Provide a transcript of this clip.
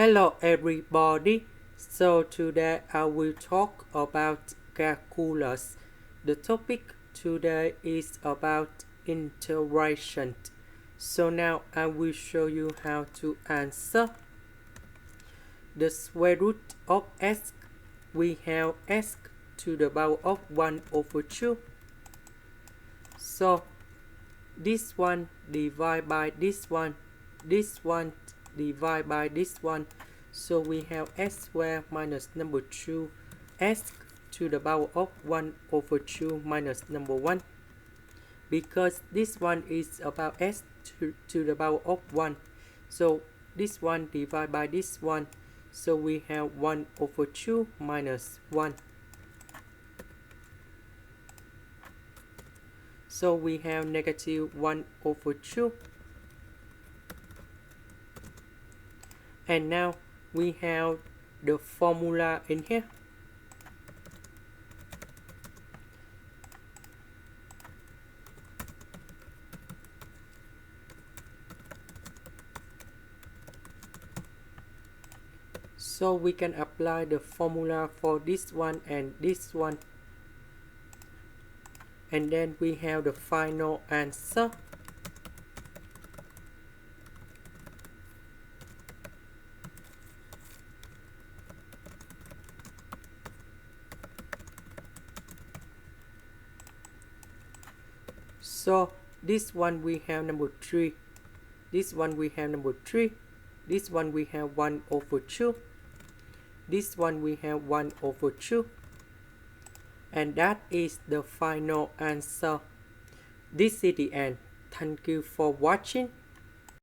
Hello everybody. So today I will talk about calculus. The topic today is about integration. So now I will show you how to answer. The square root of x, we have x to the power of 1 over 2. So this one divided by this one divided by this one, so we have x squared minus number 2 x to the power of 1 over 2 minus number 1, because this one is about x to the power of 1, so this one divided by this one, so we have 1 over 2 minus 1. So we have negative 1 over 2. And now we have the formula in here. So we can apply the formula for this one and this one. And then we have the final answer. So this one we have number 3. This one we have number 3. This one we have 1 over 2. This one we have 1 over 2. And that is the final answer. This is the end. Thank you for watching.